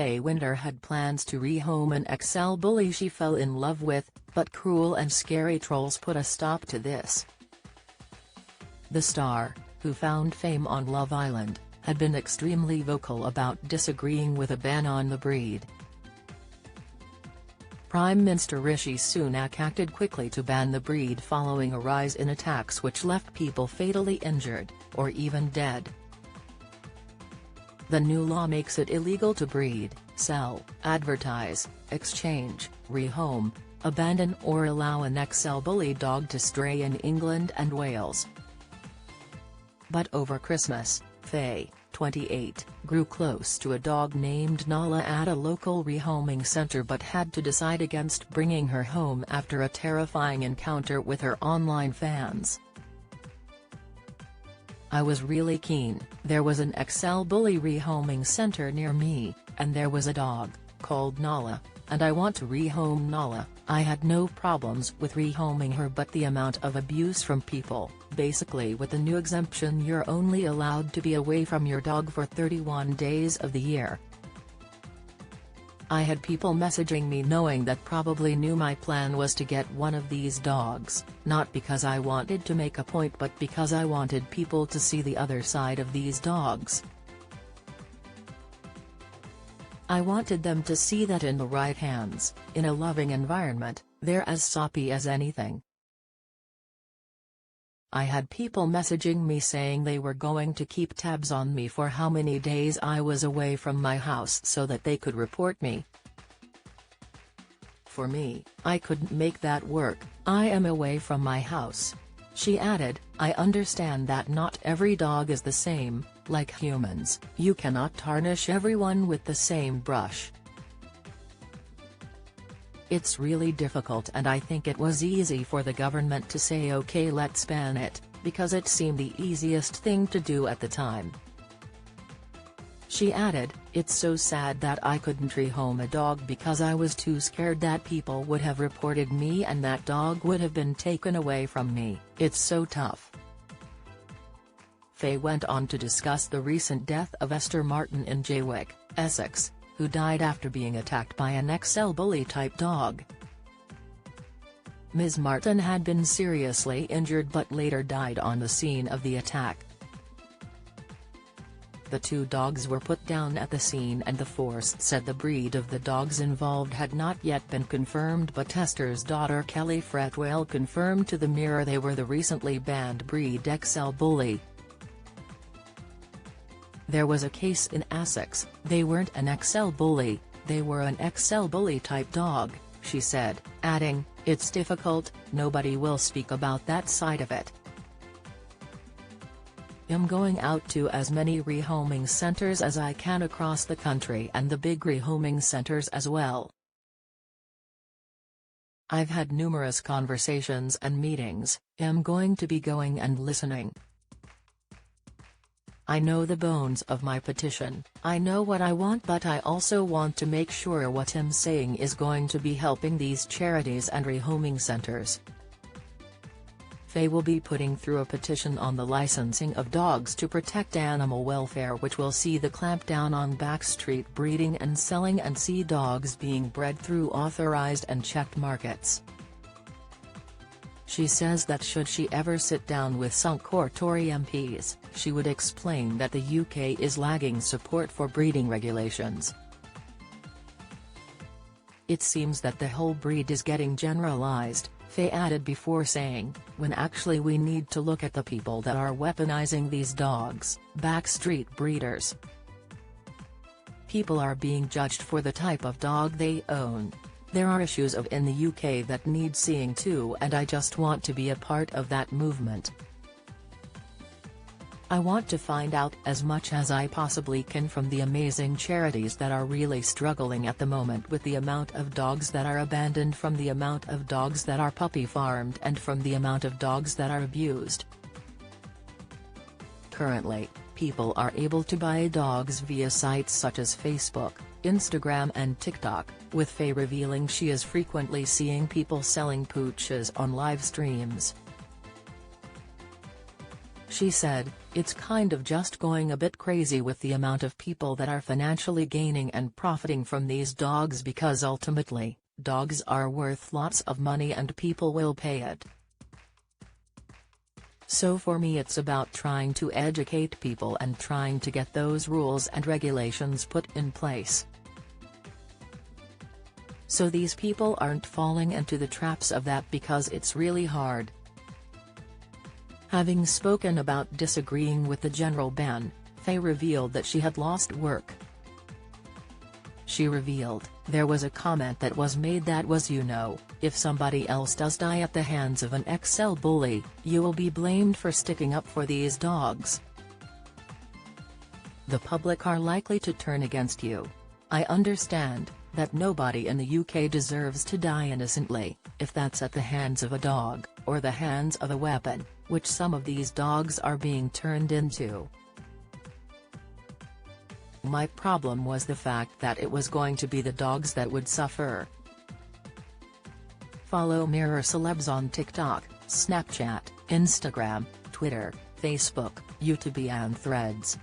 Faye Winter had plans to rehome an XL bully she fell in love with, but cruel and scary trolls put a stop to this. The star, who found fame on Love Island, had been extremely vocal about disagreeing with a ban on the breed. Prime Minister Rishi Sunak acted quickly to ban the breed following a rise in attacks which left people fatally injured, or even dead. The new law makes it illegal to breed, sell, advertise, exchange, rehome, abandon or allow an XL bully dog to stray in England and Wales. But over Christmas, Faye, 28, grew close to a dog named Nala at a local rehoming centre but had to decide against bringing her home after a terrifying encounter with her online fans. "I was really keen. There was an XL bully rehoming centre near me, and there was a dog, called Nala, and I want to rehome Nala. I had no problems with rehoming her, but the amount of abuse from people, basically with the new exemption you're only allowed to be away from your dog for 31 days of the year. I had people messaging me knowing that probably knew my plan was to get one of these dogs, not because I wanted to make a point but because I wanted people to see the other side of these dogs. I wanted them to see that in the right hands, in a loving environment, they're as soppy as anything. I had people messaging me saying they were going to keep tabs on me for how many days I was away from my house so that they could report me. For me, I couldn't make that work. I am away from my house." She added, "I understand that not every dog is the same, like humans, you cannot tarnish everyone with the same brush. It's really difficult, and I think it was easy for the government to say okay, let's ban it, because it seemed the easiest thing to do at the time." She added, "It's so sad that I couldn't rehome a dog because I was too scared that people would have reported me and that dog would have been taken away from me. It's so tough." Faye went on to discuss the recent death of Esther Martin in Jaywick, Essex, who died after being attacked by an XL bully-type dog. Ms. Martin had been seriously injured but later died on the scene of the attack. The two dogs were put down at the scene and the force said the breed of the dogs involved had not yet been confirmed, but Esther's daughter Kelly Fretwell confirmed to the Mirror they were the recently banned breed XL bully. "There was a case in Essex, they weren't an XL bully, they were an XL bully-type dog," she said, adding, "It's difficult, nobody will speak about that side of it. I'm going out to as many rehoming centers as I can across the country and the big rehoming centers as well. I've had numerous conversations and meetings, I'm going to be going and listening. I know the bones of my petition, I know what I want, but I also want to make sure what I'm saying is going to be helping these charities and rehoming centers." Faye will be putting through a petition on the licensing of dogs to protect animal welfare, which will see the clampdown on backstreet breeding and selling and see dogs being bred through authorized and checked markets. She says that should she ever sit down with Sunk or Tory MPs, she would explain that the UK is lagging support for breeding regulations. "It seems that the whole breed is getting generalised," Faye added before saying, "when actually we need to look at the people that are weaponizing these dogs, backstreet breeders. People are being judged for the type of dog they own. There are issues in the UK that need seeing too, and I just want to be a part of that movement. I want to find out as much as I possibly can from the amazing charities that are really struggling at the moment with the amount of dogs that are abandoned, from the amount of dogs that are puppy farmed, and from the amount of dogs that are abused. Currently, people are able to buy dogs via sites such as Facebook, Instagram and TikTok, with Faye revealing she is frequently seeing people selling pooches on live streams. She said, "It's kind of just going a bit crazy with the amount of people that are financially gaining and profiting from these dogs because ultimately, dogs are worth lots of money and people will pay it. So for me it's about trying to educate people and trying to get those rules and regulations put in place, so these people aren't falling into the traps of that because it's really hard." Having spoken about disagreeing with the general ban, Faye revealed that she had lost work. She revealed, "There was a comment that was made that was if somebody else does die at the hands of an XL bully, you will be blamed for sticking up for these dogs. The public are likely to turn against you. I understand that nobody in the UK deserves to die innocently, if that's at the hands of a dog, or the hands of a weapon, which some of these dogs are being turned into. My problem was the fact that it was going to be the dogs that would suffer." Follow Mirror Celebs on TikTok, Snapchat, Instagram, Twitter, Facebook, YouTube and Threads.